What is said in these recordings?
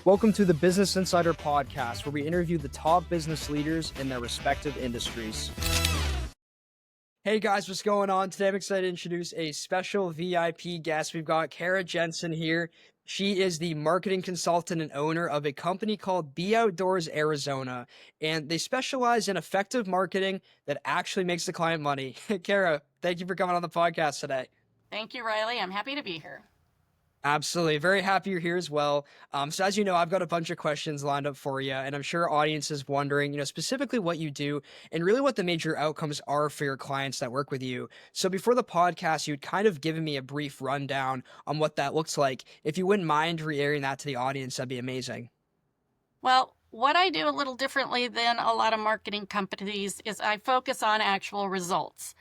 Welcome to the Business Insider Podcast, where we interview the top business leaders in their respective industries. Hey guys, what's going on? Today I'm excited to introduce a special VIP guest. We've got Kara Jensen here. She is the marketing consultant and owner of a company called Be Outdoors Arizona, and they specialize in effective marketing that actually makes the client money. Kara, thank you for coming on the podcast today. Thank you, Riley. I'm happy to be here. Absolutely. Very happy you're here as well. So as you know, I've got a bunch of questions lined up for you, and I'm sure our audience is wondering, specifically what you do and really what the major outcomes are for your clients that work with you. So before the podcast, you'd kind of given me a brief rundown on what that looks like. If you wouldn't mind reiterating that to the audience, that'd be amazing. Well, what I do a little differently than a lot of marketing companies is I focus on actual results.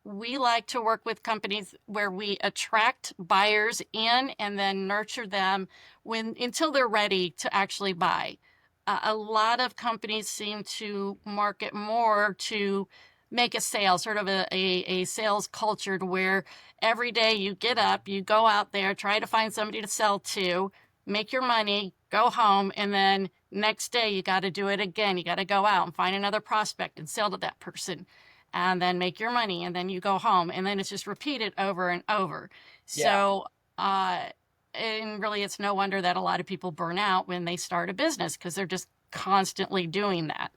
We like to work with companies where we attract buyers in and then nurture them until they're ready to actually buy. A lot of companies seem to market more to make a sale, sort of a sales culture to where every day you get up, you go out there, try to find somebody to sell to, make your money, go home, and then next day you got to do it again. You got to go out and find another prospect and sell to that person and then make your money, and then you go home, and then it's just repeated over and over. Yeah. So, and really it's no wonder that a lot of people burn out when they start a business because they're just constantly doing that.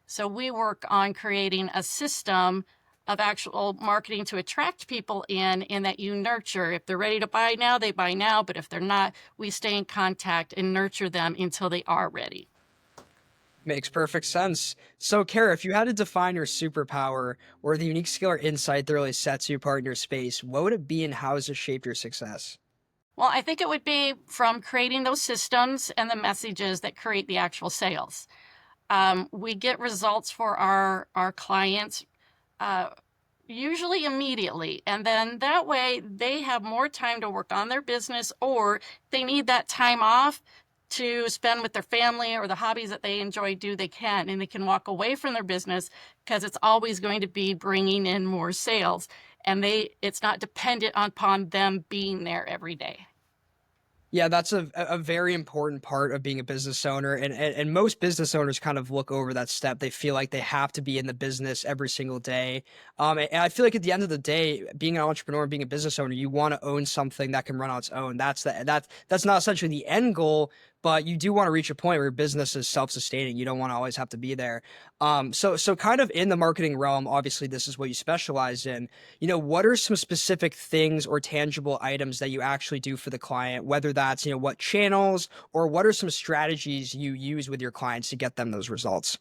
So we work on creating a system of actual marketing to attract people in that you nurture. If they're ready to buy now, they buy now, but if they're not, we stay in contact and nurture them until they are ready. Makes perfect sense. So, Kara, if you had to define your superpower or the unique skill or insight that really sets you apart in your space, what would it be and how has it shaped your success? Well, I think it would be from creating those systems and the messages that create the actual sales. We get results for our clients usually immediately, and then that way they have more time to work on their business, or they need that time off to spend with their family or the hobbies that they enjoy they can, and they can walk away from their business because it's always going to be bringing in more sales, and it's not dependent upon them being there every day. Yeah, that's a very important part of being a business owner. And most business owners kind of look over that step. They feel like they have to be in the business every single day. And I feel like at the end of the day, being an entrepreneur and being a business owner, you want to own something that can run on its own. That's not essentially the end goal, but you do want to reach a point where your business is self-sustaining. You don't want to always have to be there. So kind of in the marketing realm, obviously this is what you specialize in. What are some specific things or tangible items that you actually do for the client, whether that's, what channels or what are some strategies you use with your clients to get them those results?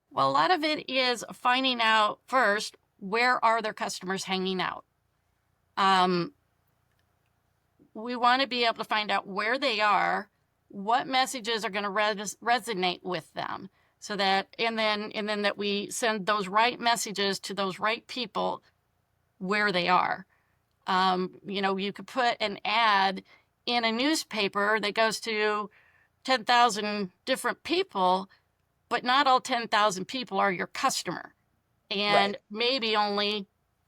Well, a lot of it is finding out first, where are their customers hanging out? We want to be able to find out where they are, what messages are going to resonate with them, so that and then that we send those right messages to those right people where they are. You could put an ad in a newspaper that goes to 10,000 different people, but not all 10,000 people are your customer. And Right. maybe only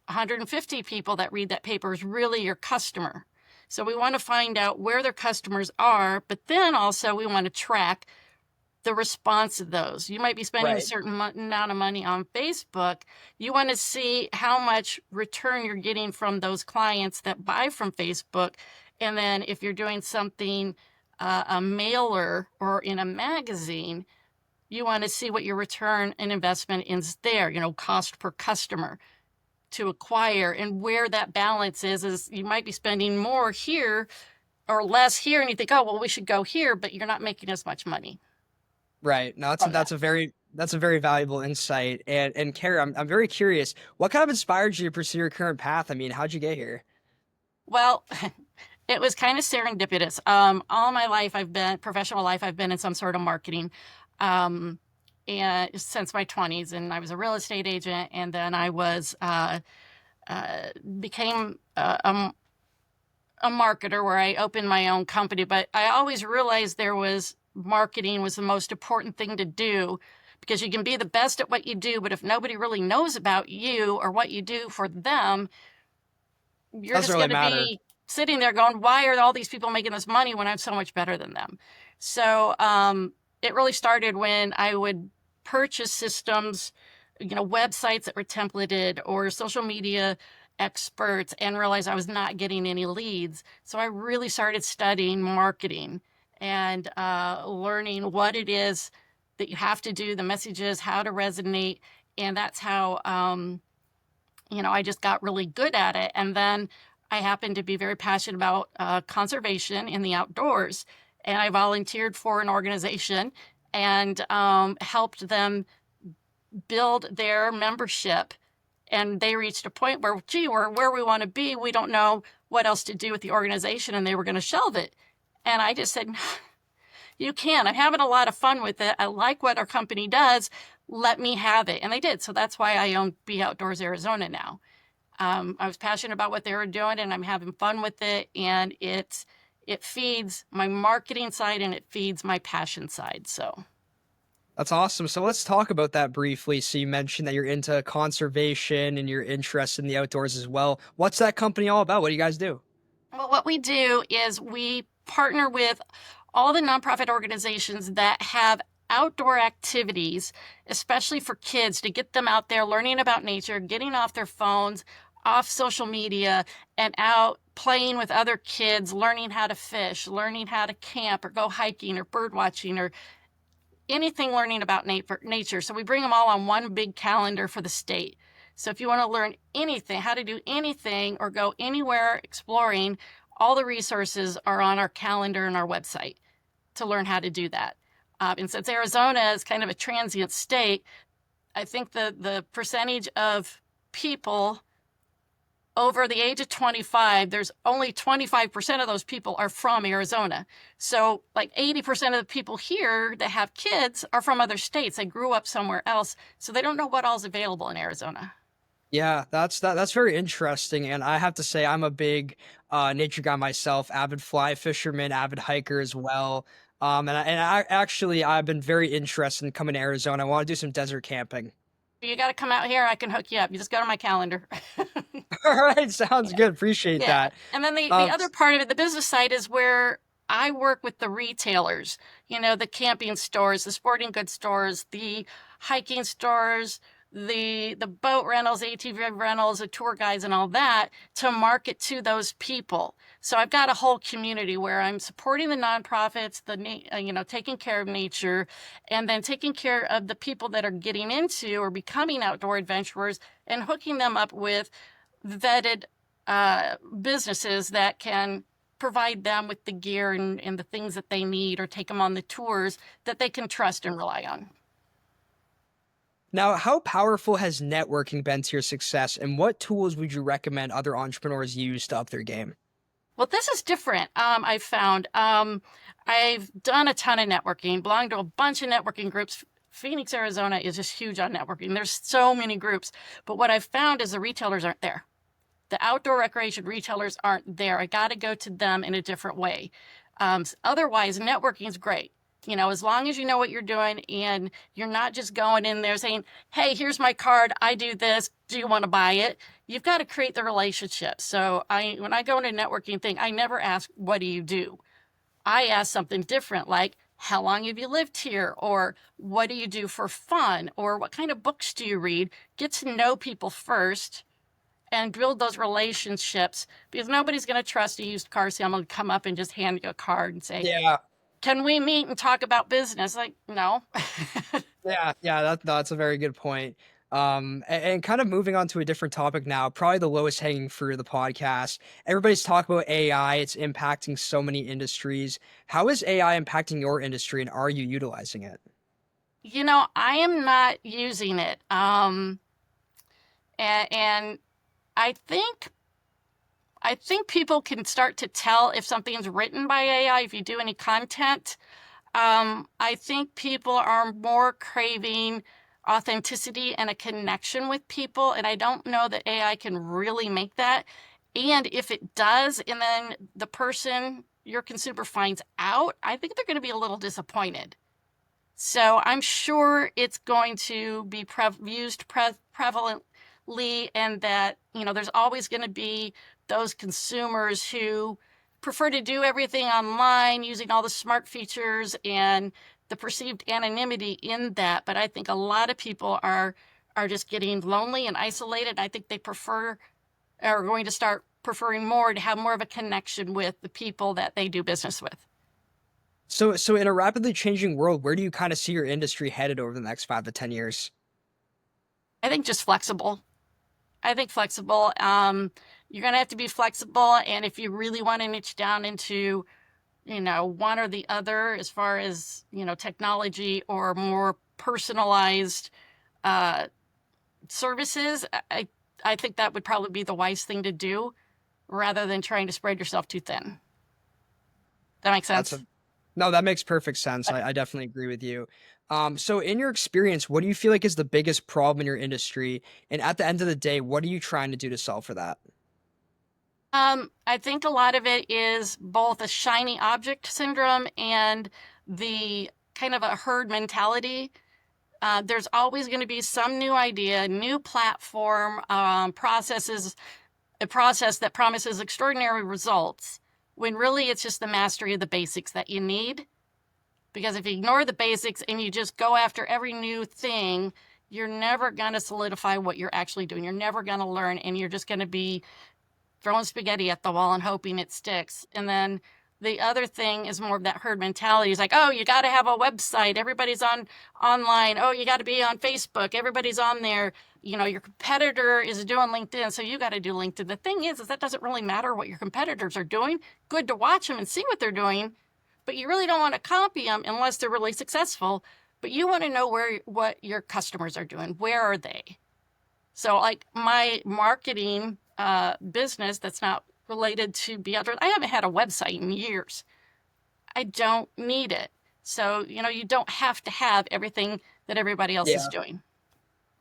150 people that read that paper is really your customer. So we want to find out where their customers are, but then also we want to track the response of those. You might be spending a Right. certain amount of money on Facebook. You want to see how much return you're getting from those clients that buy from Facebook. And then if you're doing something, a mailer or in a magazine, you want to see what your return and investment is there, cost per customer to acquire, and where that balance is you might be spending more here or less here, and you think, oh, well, we should go here, but you're not making as much money Right. No, from that. that's a very valuable insight. And Kara, I'm very curious, what kind of inspired you to pursue your current path? I mean, how'd you get here? Well, it was kind of serendipitous. All my life, professional life, I've been in some sort of marketing. Um, and since my 20s, and I was a real estate agent, and then I became a marketer where I opened my own company. But I always realized marketing was the most important thing to do, because you can be the best at what you do, but if nobody really knows about you or what you do for them, you're Doesn't just really going to matter. be sitting there going, why are all these people making this money when I'm so much better than them? So it really started when I would purchase systems, websites that were templated or social media experts and realized I was not getting any leads. So I really started studying marketing and learning what it is that you have to do, the messages, how to resonate. And that's how I just got really good at it. And then I happened to be very passionate about conservation in the outdoors. And I volunteered for an organization and helped them build their membership. And they reached a point where, gee, we're where we want to be. We don't know what else to do with the organization. And they were going to shelve it. And I just said, you can. I'm having a lot of fun with it. I like what our company does. Let me have it. And they did. So that's why I own Be Outdoors Arizona now. I was passionate about what they were doing and I'm having fun with it. And it feeds my marketing side and it feeds my passion side. So That's awesome. So let's talk about that briefly. So you mentioned that you're into conservation and you're interested in the outdoors as well. What's that company all about? What do you guys do? well, what we do is we partner with all the nonprofit organizations that have outdoor activities, especially for kids, to get them out there learning about nature, getting off their phones, off social media, and out playing with other kids, learning how to fish, learning how to camp or go hiking or bird watching or anything learning about nature. So we bring them all on one big calendar for the state. So if you want to learn anything, how to do anything or go anywhere exploring, all the resources are on our calendar and our website to learn how to do that. And since Arizona is kind of a transient state, I think the percentage of people over the age of 25, there's only 25% of those people are from Arizona. So like 80% of the people here that have kids are from other states. They grew up somewhere else. So they don't know what all's available in Arizona. Yeah, that's very interesting. And I have to say I'm a big nature guy myself, avid fly fisherman, avid hiker as well. And I've been very interested in coming to Arizona. I want to do some desert camping. You got to come out here. I can hook you up. You just go to my calendar. All right, sounds good. Appreciate Yeah. that. And then the Um, other part of it, the business side, is where I work with the retailers, the camping stores, the sporting goods stores, the hiking stores, the boat rentals, ATV rentals, the tour guides and all that to market to those people. So I've got a whole community where I'm supporting the nonprofits, taking care of nature and then taking care of the people that are getting into or becoming outdoor adventurers and hooking them up with vetted businesses that can provide them with the gear and the things that they need or take them on the tours that they can trust and rely on. Now, how powerful has networking been to your success, and what tools would you recommend other entrepreneurs use to up their game? Well, this is different. I've found I've done a ton of networking, belonged to a bunch of networking groups. Phoenix, Arizona is just huge on networking. There's so many groups, but what I've found is the retailers aren't there. The outdoor recreation retailers aren't there. I got to go to them in a different way. Otherwise, networking is great. As long as you know what you're doing and you're not just going in there saying, hey, here's my card. I do this. Do you want to buy it? You've got to create the relationship. So when I go into a networking thing, I never ask, what do you do? I ask something different like, how long have you lived here? Or what do you do for fun? Or what kind of books do you read? Get to know people first and build those relationships because nobody's going to trust a used car salesman to come up and just hand you a card and say, Yeah, can we meet and talk about business? Like, no. yeah, that's a very good point. And kind of moving on to a different topic now, probably the lowest hanging fruit of the podcast. Everybody's talking about AI. It's impacting so many industries. How is AI impacting your industry, and are you utilizing it? I am not using it. And I think people can start to tell if something's written by AI if you do any content. I think people are more craving authenticity and a connection with people, and I don't know that AI can really make that. And if it does, and then the person, your consumer, finds out, I think they're going to be a little disappointed. So I'm sure it's going to be used prevalently, and that there's always going to be those consumers who prefer to do everything online using all the smart features and the perceived anonymity in that. But I think a lot of people are just getting lonely and isolated. I think they are going to start preferring more to have more of a connection with the people that they do business with. So in a rapidly changing world, where do you kind of see your industry headed over the next 5 to 10 years? I think just flexible. I think flexible. You're going to have to be flexible. And if you really want to niche down into, one or the other, as far as, technology or more personalized uh, services, I think that would probably be the wise thing to do rather than trying to spread yourself too thin. That makes That's sense? a No, that makes perfect sense. I definitely agree with you. So in your experience, what do you feel like is the biggest problem in your industry? And at the end of the day, what are you trying to do to solve for that? I think a lot of it is both a shiny object syndrome and the kind of a herd mentality. There's always going to be some new idea, new platform, a process that promises extraordinary results when really it's just the mastery of the basics that you need. Because if you ignore the basics and you just go after every new thing, you're never going to solidify what you're actually doing. You're never going to learn, and you're just going to be throwing spaghetti at the wall and hoping it sticks. And then the other thing is more of that herd mentality. It's like, oh, you got to have a website. Everybody's on online. Oh, you got to be on Facebook. Everybody's on there. Your competitor is doing LinkedIn, so you got to do LinkedIn. The thing is that doesn't really matter what your competitors are doing. Good to watch them and see what they're doing, but you really don't want to copy them unless they're really successful. But you want to know what your customers are doing. Where are they? So, like my marketing business that's not related to Beatrice, I haven't had a website in years. I don't need it. So, you don't have to have everything that everybody else is Yeah. doing.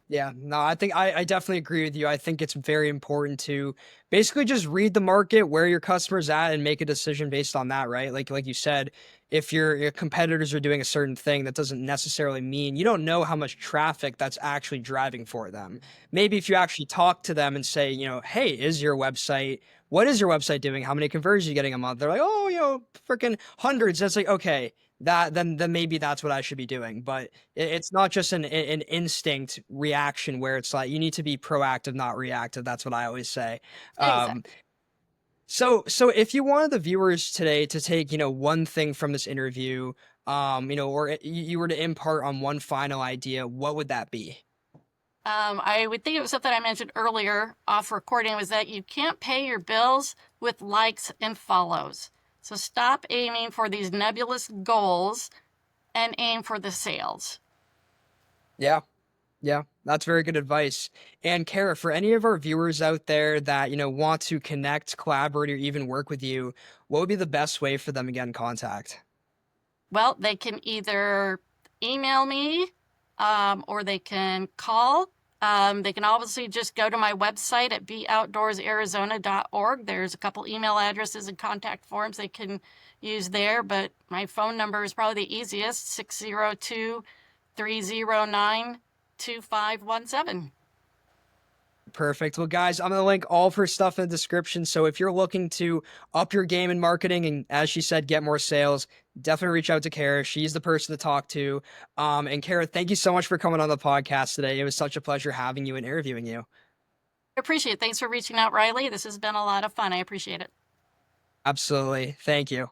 Yeah, no, I think I definitely agree with you. I think it's very important to basically just read the market, where your customers at, and make a decision based on that, right? Like you said, if your competitors are doing a certain thing, that doesn't necessarily mean you don't know how much traffic that's actually driving for them. Maybe if you actually talk to them and say, hey, what is your website doing? How many conversions are you getting a month? They're like, oh, freaking hundreds. That's like, okay, then maybe that's what I should be doing. But it's not just an instinct reaction where it's like you need to be proactive, not reactive. That's what I always say. Um, Exactly. so if you wanted the viewers today to take, one thing from this interview, or you were to impart on one final idea, what would that be? I would think it was something I mentioned earlier off recording was that you can't pay your bills with likes and follows. So stop aiming for these nebulous goals and aim for the sales. Yeah. Yeah, that's very good advice. And Kara, for any of our viewers out there that, want to connect, collaborate, or even work with you, what would be the best way for them to get in contact? Well, they can either email me or they can call. They can obviously just go to my website at beoutdoorsarizona.org. There's a couple email addresses and contact forms they can use there, but my phone number is probably the easiest, 602 309 2517. Perfect. Well, guys, I'm gonna link all of her stuff in the description. So if you're looking to up your game in marketing and, as she said, get more sales, definitely reach out to Kara. She's the person to talk to. And Kara, thank you so much for coming on the podcast today. It was such a pleasure having you and interviewing you. I appreciate it. Thanks for reaching out, Riley. This has been a lot of fun. I appreciate it. Absolutely. Thank you.